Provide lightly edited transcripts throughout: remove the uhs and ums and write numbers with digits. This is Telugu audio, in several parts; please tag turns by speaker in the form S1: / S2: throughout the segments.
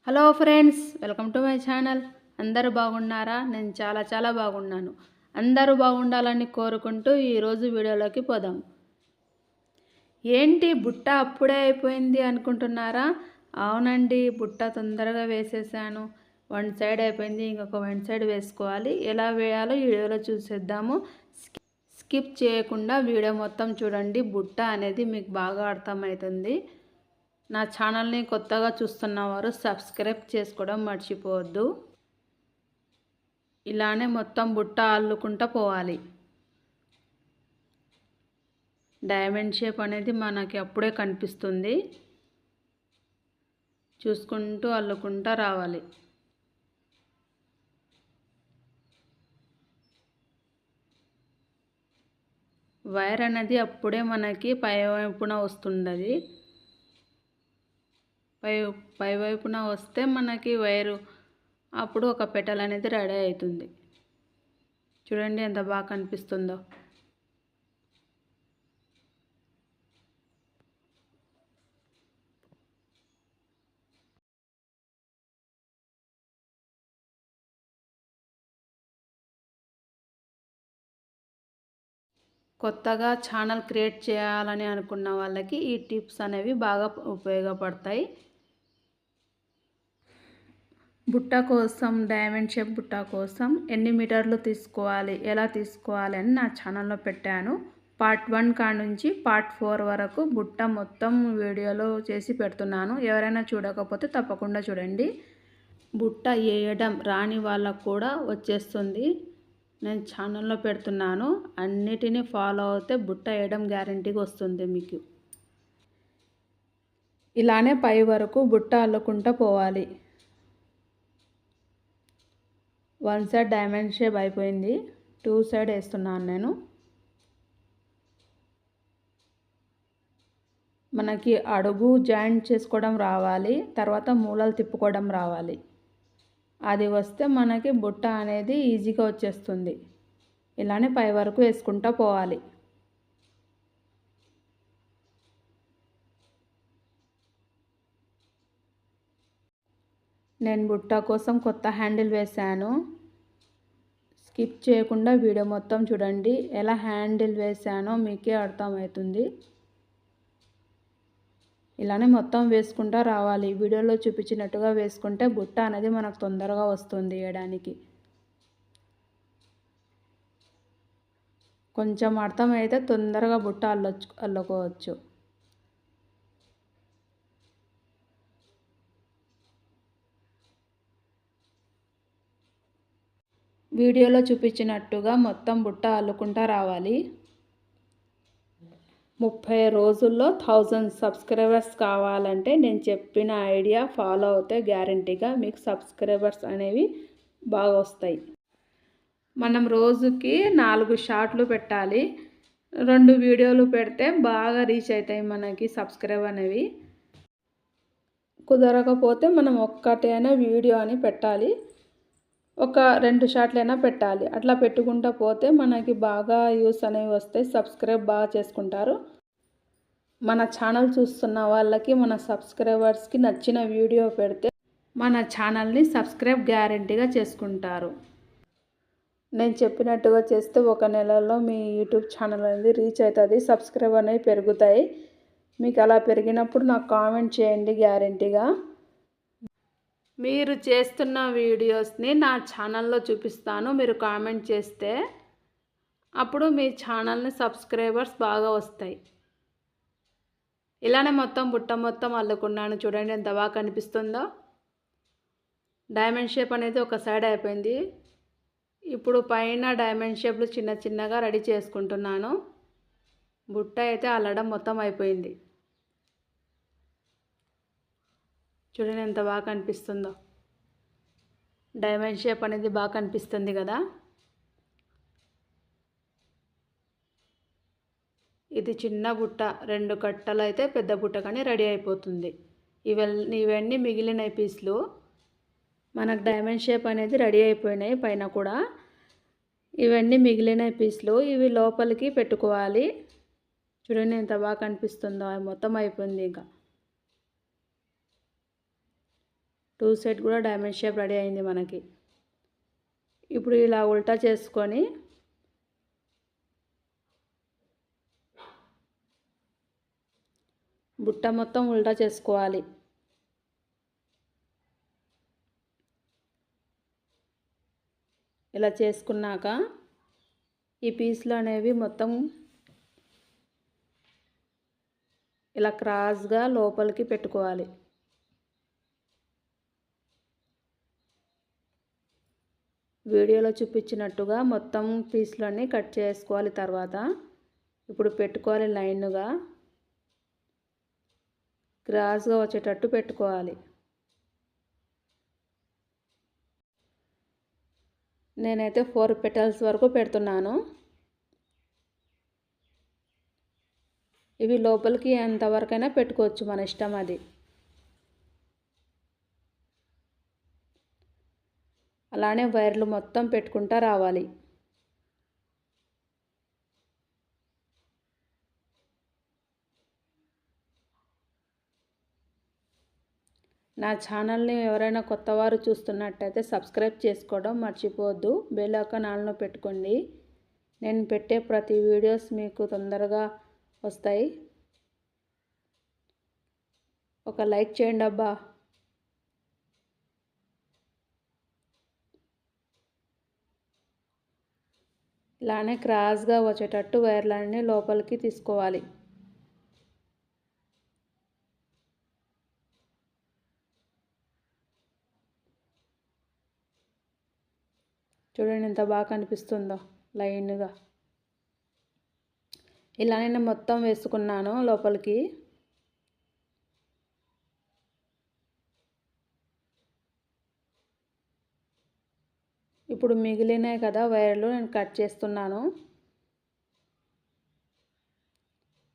S1: Hello friends, welcome to my channel. అందరూ బాగున్నారా? నేను చాలా బాగున్నాను. అందరూ బాగుండాలని కోరుకుంటూ ఈరోజు వీడియోలోకి పోదాం. ఏంటి బుట్ట అప్పుడే అయిపోయింది అనుకుంటున్నారా? అవునండి, బుట్ట తొందరగా వేసేసాను. వన్ సైడ్ అయిపోయింది, ఇంకొక వన్ సైడ్ వేసుకోవాలి. ఎలా వేయాలో ఈ వీడియోలో చూసేద్దాము. స్కిప్ చేయకుండా వీడియో మొత్తం చూడండి. బుట్ట అనేది మీకు బాగా అర్థమవుతుంది. నా ఛానల్ని కొత్తగా చూస్తున్నవారు సబ్స్క్రైబ్ చేసుకోవడం మర్చిపోవద్దు. ఇలానే మొత్తం బుట్ట అల్లుకుంటూ పోవాలి. డైమండ్ షేప్ అనేది మనకి అప్పుడే కనిపిస్తుంది. చూసుకుంటూ అల్లుకుంటూ రావాలి. వైర్ అనేది అప్పుడే మనకి పైవైపున వస్తుండది. పైవైపున వస్తే మనకి వైరు అప్పుడు ఒక పెటల్ అనేది రెడీ అవుతుంది. చూడండి ఎంత బాగా కనిపిస్తుందో. కొత్తగా ఛానల్ క్రియేట్ చేయాలని అనుకున్న వాళ్ళకి ఈ టిప్స్ అనేవి బాగా ఉపయోగపడతాయి. బుట్ట కోసం, డైమండ్ షేప్ బుట్ట కోసం ఎన్ని మీటర్లు తీసుకోవాలి, ఎలా తీసుకోవాలి అని నా ఛానల్లో పెట్టాను. పార్ట్ 1 కాడ నుంచి పార్ట్ 4 వరకు బుట్ట మొత్తం వీడియోలో చేసి పెడుతున్నాను. ఎవరైనా చూడకపోతే తప్పకుండా చూడండి. బుట్ట వేయడం రాని వాళ్ళకు కూడా వచ్చేస్తుంది. నేను ఛానల్లో పెడుతున్నాను. అన్నిటినీ ఫాలో అవుతే బుట్ట వేయడం గ్యారంటీగా వస్తుంది మీకు. ఇలానే పై వరకు బుట్ట అల్లుకుంటూ పోవాలి. వన్ సైడ్ డైమండ్ షేప్ అయిపోయింది. 2 సైడ్ వేస్తున్నాను నేను. మనకి అడుగు జాయింట్ చేసుకోవడం రావాలి, తర్వాత మూలలు తిప్పుకోవడం రావాలి. అది వస్తే మనకి బుట్ట అనేది ఈజీగా వచ్చేస్తుంది. ఇలానే పై వరకు వేసుకుంటూ పోవాలి. నేను బుట్ట కోసం కొత్త హ్యాండిల్ వేశాను. స్కిప్ చేయకుండా వీడియో మొత్తం చూడండి. ఎలా హ్యాండిల్ వేసానో మీకే అర్థమవుతుంది. ఇలానే మొత్తం వేసుకుంటూ రావాలి. వీడియోలో చూపించినట్టుగా వేసుకుంటే బుట్ట అనేది మనకు తొందరగా వస్తుంది వేయడానికి. కొంచెం అర్థమైతే తొందరగా బుట్ట అల్లుకోవచ్చు. వీడియోలో చూపించినట్టుగా మొత్తం బుట్ట అల్లుకుంటూ రావాలి. 30 రోజుల్లో 1000 సబ్స్క్రైబర్స్ కావాలంటే నేను చెప్పిన ఐడియా ఫాలో అవుతే గ్యారంటీగా మీకు సబ్స్క్రైబర్స్ అనేవి బాగా వస్తాయి. మనం రోజుకి 4 షార్ట్లు పెట్టాలి. 2 వీడియోలు పెడితే బాగా రీచ్ అవుతాయి మనకి సబ్స్క్రైబ్ అనేవి. కుదరకపోతే మనం ఒక్కటైనా వీడియో అని పెట్టాలి. ఒక 2 షార్ట్లైనా పెట్టాలి. అట్లా పెట్టుకుంటూ పోతే మనకి బాగా వ్యూస్ అనేవి వస్తాయి. సబ్స్క్రైబ్ బాగా చేసుకుంటారు. మన ఛానల్ చూస్తున్న వాళ్ళకి, మన సబ్స్క్రైబర్స్కి నచ్చిన వీడియో పెడితే మన ఛానల్ని సబ్స్క్రైబ్ గ్యారంటీగా చేసుకుంటారు. నేను చెప్పినట్టుగా చేస్తే 1 నెలలో మీ యూట్యూబ్ ఛానల్ అనేది రీచ్ అవుతుంది. సబ్స్క్రైబ్ అనేవి పెరుగుతాయి. మీకు అలా పెరిగినప్పుడు నాకు కామెంట్ చేయండి గ్యారంటీగా. మీరు చేస్తున్న వీడియోస్ని నా ఛానల్లో చూపిస్తాను. మీరు కామెంట్ చేస్తే అప్పుడు మీ ఛానల్ని సబ్స్క్రైబర్స్ బాగా వస్తాయి. ఇలానే బుట్ట మొత్తం అల్లుకున్నాను. చూడండి ఎంత బాగా కనిపిస్తుందో. డైమండ్ షేప్ అనేది ఒక సైడ్ అయిపోయింది. ఇప్పుడు పైన డైమండ్ షేప్లు చిన్నగా రెడీ చేసుకుంటున్నాను. బుట్ట అయితే అల్లడం మొత్తం అయిపోయింది. చూడండి ఎంత బాగా కనిపిస్తుందో. డైమండ్ షేప్ అనేది బాగా కనిపిస్తుంది కదా. ఇది చిన్న బుట్ట, 2 కట్టలు అయితే పెద్ద బుట్ట కానీ రెడీ అయిపోతుంది. ఇవన్నీ మిగిలిన పీస్లు. మనకు డైమండ్ షేప్ అనేది రెడీ అయిపోయినాయి. పైన కూడా ఇవన్నీ మిగిలిన పీస్లు. ఇవి లోపలికి పెట్టుకోవాలి. చూడండి ఎంత బాగా కనిపిస్తుందో. మొత్తం అయిపోయింది. ఇంకా సైడ్ కూడా డైమండ్ షేప్ రెడీ అయింది మనకి. ఇప్పుడు ఇలా ఉల్టా చేసుకొని బుట్ట మొత్తం ఉల్టా చేసుకోవాలి. ఇలా చేసుకున్నాక ఈ పీస్లు అనేవి మొత్తం ఇలా క్రాస్గా లోపలికి పెట్టుకోవాలి. వీడియోలో చూపించినట్టుగా మొత్తం పీస్లన్నీ కట్ చేసుకోవాలి. తర్వాత ఇప్పుడు పెట్టుకోవాలి, లైన్గా క్రాస్గా వచ్చేటట్టు పెట్టుకోవాలి. నేనైతే 4 పెటల్స్ వరకు పెడుతున్నాను. ఇవి లోపలికి ఎంతవరకైనా పెట్టుకోవచ్చు, మన ఇష్టం అది. అలానే వైర్లు మొత్తం పెట్టుకుంటా రావాలి. నా ఛానల్ని ఎవరైనా కొత్తవారు చూస్తున్నట్టయితే సబ్స్క్రైబ్ చేసుకోవడం మర్చిపోవద్దు. బెల్ ఐకాన్ ఆన్లో పెట్టుకోండి. నేను పెట్టే ప్రతి వీడియోస్ మీకు తొందరగా వస్తాయి. ఒక లైక్ చేయండి అబ్బా. ఇలానే క్రాస్గా వచ్చేటట్టు వైర్లన్నీ లోపలికి తీసుకోవాలి. చూడండి ఎంత బాగా కనిపిస్తుందో లైన్గా. ఇలానే నేను మొత్తం వేసుకున్నాను లోపలికి. ఇప్పుడు మిగిలినాయి కదా వైర్లు, నేను కట్ చేస్తున్నాను.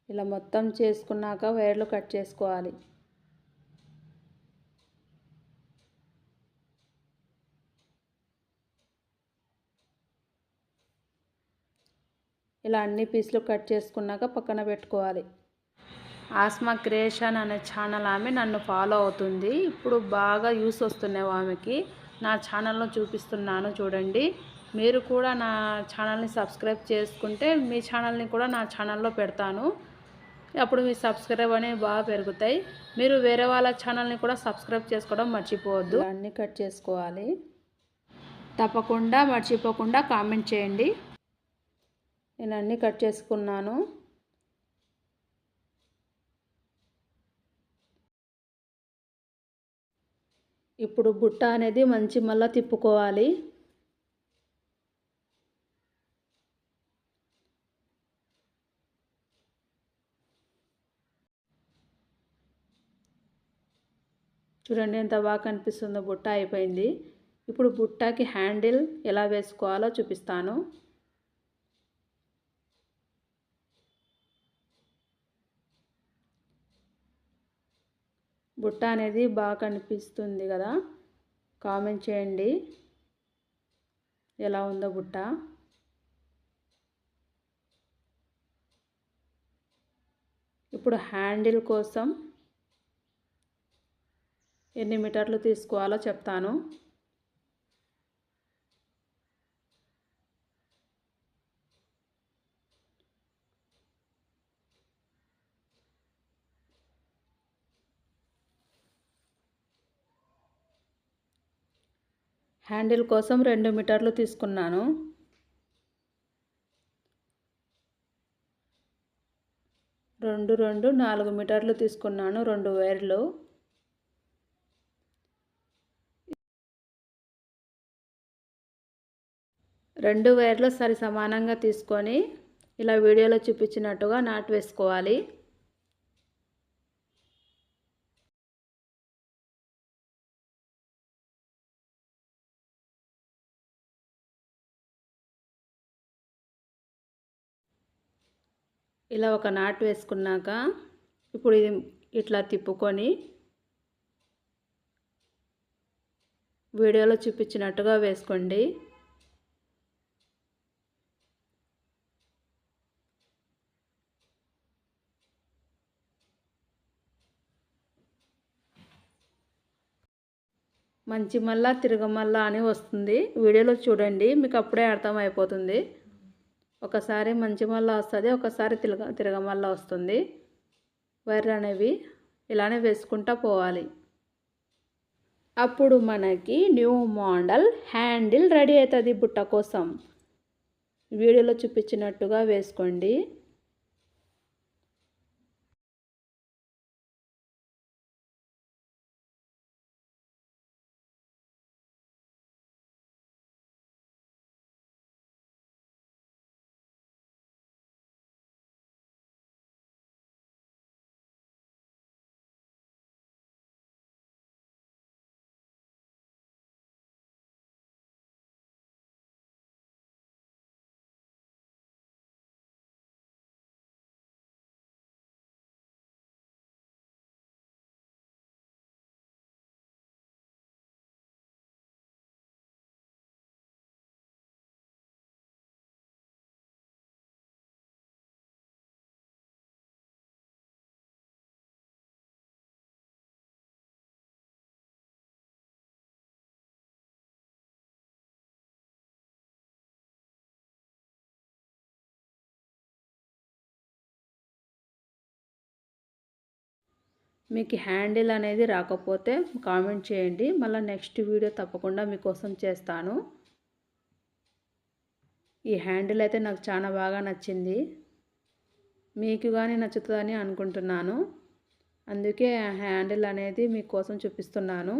S1: ఇలా మొత్తం చేసుకున్నాక వైర్లు కట్ చేసుకోవాలి. ఇలా అన్ని పీసులు కట్ చేసుకున్నాక పక్కన పెట్టుకోవాలి. ఆస్మా క్రియేషన్ అనే ఛానల్ ఆమె నన్ను ఫాలో అవుతుంది. ఇప్పుడు బాగా యూస్ వస్తున్నాయి ఆమెకి. నా ఛానల్లో చూపిస్తున్నాను చూడండి. మీరు కూడా నా ఛానల్ని సబ్స్క్రైబ్ చేసుకుంటే మీ ఛానల్ని కూడా నా ఛానల్లో పెడతాను. అప్పుడు మీ సబ్స్క్రైబ్ అనేవి బాగా పెరుగుతాయి. మీరు వేరే వాళ్ళ ఛానల్ని కూడా సబ్స్క్రైబ్ చేసుకోవడం మర్చిపోవద్దు. అన్నీ కట్ చేసుకోవాలి. తప్పకుండా మర్చిపోకుండా కామెంట్ చేయండి. నేను అన్నీ కట్ చేసుకున్నాను. ఇప్పుడు బుట్ట అనేది మంచి మళ్ళా తిప్పుకోవాలి. చూడండి ఎంత బాగా కనిపిస్తుందో. బుట్ట అయిపోయింది. ఇప్పుడు బుట్టకి హ్యాండిల్ ఎలా వేసుకోవాలో చూపిస్తాను. బుట్ట అనేది బాగా కనిపిస్తుంది కదా, కామెంట్ చేయండి ఎలా ఉందో బుట్ట. ఇప్పుడు హ్యాండిల్ కోసం ఎన్ని మీటర్లు తీసుకోవాలో చెప్తాను. హ్యాండిల్ కోసం 2 మీటర్లు తీసుకున్నాను. 4 మీటర్లు తీసుకున్నాను. 2 వైర్లు. రెండు వైర్లు సరి సమానంగా తీసుకొని ఇలా వీడియోలో చూపించినట్టుగా నాటు వేసుకోవాలి. ఇలా ఒక నాటు వేసుకున్నాక ఇప్పుడు ఇది ఇట్లా తిప్పుకొని వీడియోలో చూపించినట్టుగా వేసుకోండి. మంచిమల్ల తిరగమల్ల అని వస్తుంది. వీడియోలో చూడండి, మీకు అప్పుడే అర్థమైపోతుంది. ఒకసారి మంచిమల్ల వస్తుంది, ఒకసారి తిరగమల్ల వస్తుంది. వైర్ అనేవి ఇలానే వేసుకుంటూ పోవాలి. అప్పుడు మనకి న్యూ మోడల్ హ్యాండిల్ రెడీ అవుతుంది బుట్ట కోసం. వీడియోలో చూపించినట్టుగా వేసుకోండి. మీకు హ్యాండిల్ అనేది రాకపోతే కామెంట్ చేయండి, మళ్ళీ నెక్స్ట్ వీడియో తప్పకుండా మీకోసం చేస్తాను. ఈ హ్యాండిల్ అయితే నాకు చాలా బాగా నచ్చింది. మీకు కానీ నచ్చుతుందని అనుకుంటున్నాను. అందుకే హ్యాండిల్ అనేది మీకోసం చూపిస్తున్నాను.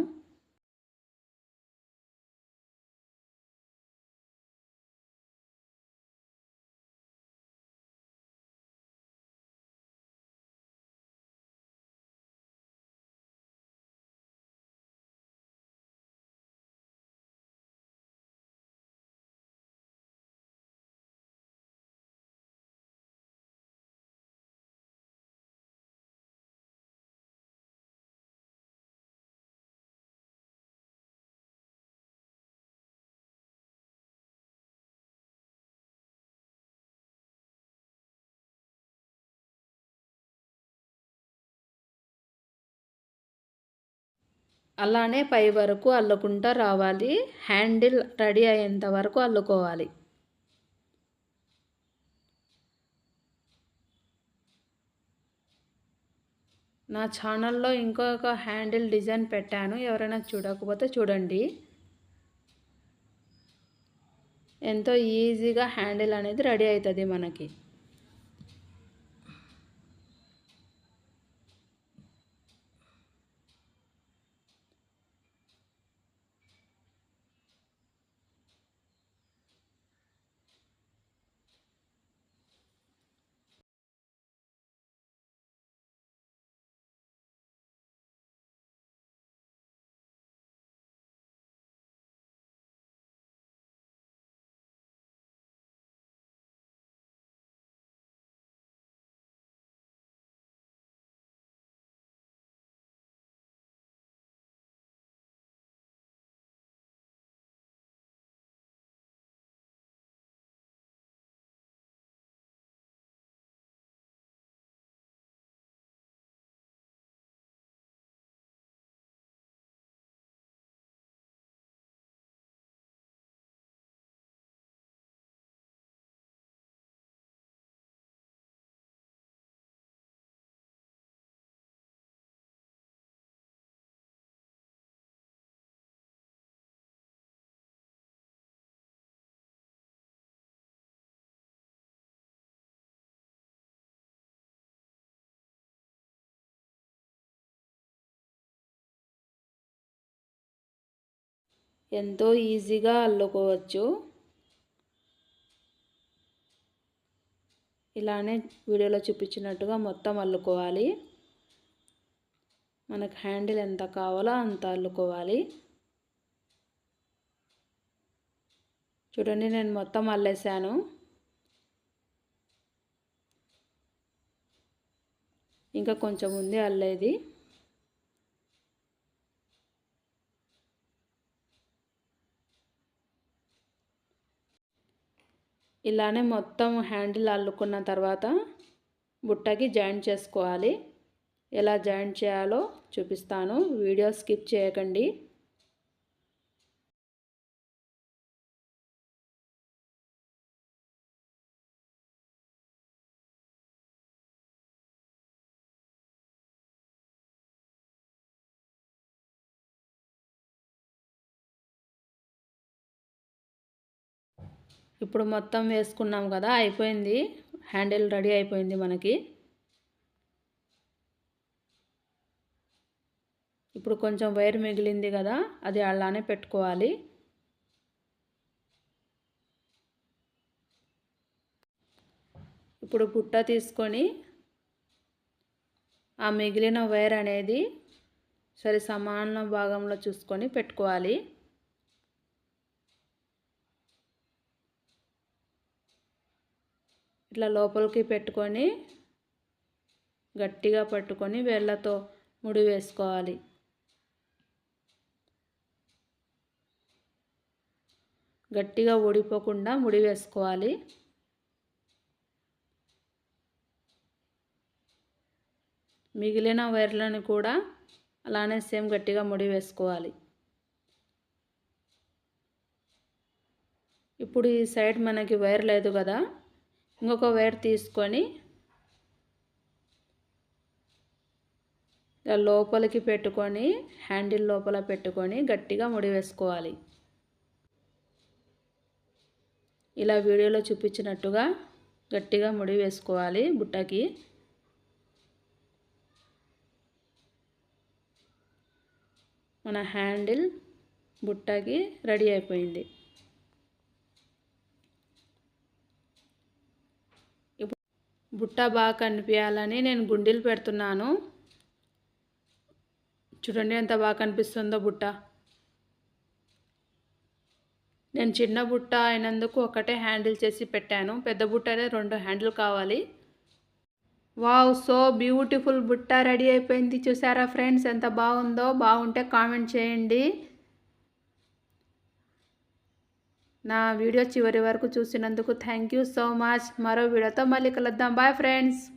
S1: అలానే పై వరకు అల్లుకుంటూ రావాలి. హ్యాండిల్ రెడీ అయ్యేంత వరకు అల్లుకోవాలి. నా ఛానల్లో ఇంకొక హ్యాండిల్ డిజైన్ పెట్టాను, ఎవరైనా చూడకపోతే చూడండి. ఎంతో ఈజీగా హ్యాండిల్ అనేది రెడీ అవుతుంది మనకి. ఎంతో ఈజీగా అల్లుకోవచ్చు. ఇలానే వీడియోలో చూపించినట్టుగా మొత్తం అల్లుకోవాలి. మనకు హ్యాండిల్ ఎంత కావాలో అంత అల్లుకోవాలి. చూడండి, నేను మొత్తం అల్లేసాను. ఇంకా కొంచెం ఉంది అల్లేది. ఇలానే మొత్తం హ్యాండిల్ అల్లుకున్న తర్వాత బుట్టకి జాయింట్ చేసుకోవాలి. ఎలా జాయింట్ చేయాలో చూపిస్తాను, వీడియో స్కిప్ చేయకండి. ఇప్పుడు మొత్తం వేసుకున్నాం కదా, అయిపోయింది. హ్యాండిల్ రెడీ అయిపోయింది మనకి. ఇప్పుడు కొంచెం వైర్ మిగిలింది కదా, అది అలానే పెట్టుకోవాలి. ఇప్పుడు బుట్ట తీసుకొని ఆ మిగిలిన వైర్ అనేది సరి సమాన భాగంలో చూసుకొని పెట్టుకోవాలి. ఇట్లా లోపలికి పెట్టుకొని గట్టిగా పట్టుకొని వేళ్ళతో ముడి వేసుకోవాలి. గట్టిగా ఊడిపోకుండా ముడి వేసుకోవాలి. మిగిలిన వైర్లను కూడా అలానే సేమ్ గట్టిగా ముడి వేసుకోవాలి. ఇప్పుడు ఈ సైడ్ మనకి వైర్ లేదు కదా, ఇంకొక వైర్ తీసుకొని లోపలికి పెట్టుకొని హ్యాండిల్ లోపల పెట్టుకొని గట్టిగా ముడి వేసుకోవాలి. ఇలా వీడియోలో చూపించినట్టుగా గట్టిగా ముడి వేసుకోవాలి బుట్టకి. మన హ్యాండిల్ బుట్టకి రెడీ అయిపోయింది. ఇప్పుడు బుట్ట బాగా కనిపించాలని నేను గుండీలు పెడుతున్నాను. చూడండి ఎంత బాగా కనిపిస్తుందో బుట్ట. నేను చిన్న బుట్ట అయినందుకు ఒకటే హ్యాండిల్ చేసి పెట్టాను. పెద్ద బుట్ట అయితే 2 హ్యాండిల్ కావాలి. వావ్, సో బ్యూటిఫుల్ బుట్ట రెడీ అయిపోయింది. చూసారా ఫ్రెండ్స్ ఎంత బాగుందో? బాగుంటే కామెంట్ చేయండి. నా వీడియో చివరి వరకు చూసినందుకు థ్యాంక్ యూ సో మచ్. మరో వీడియోతో మళ్ళీ కలుద్దాం. Bye friends.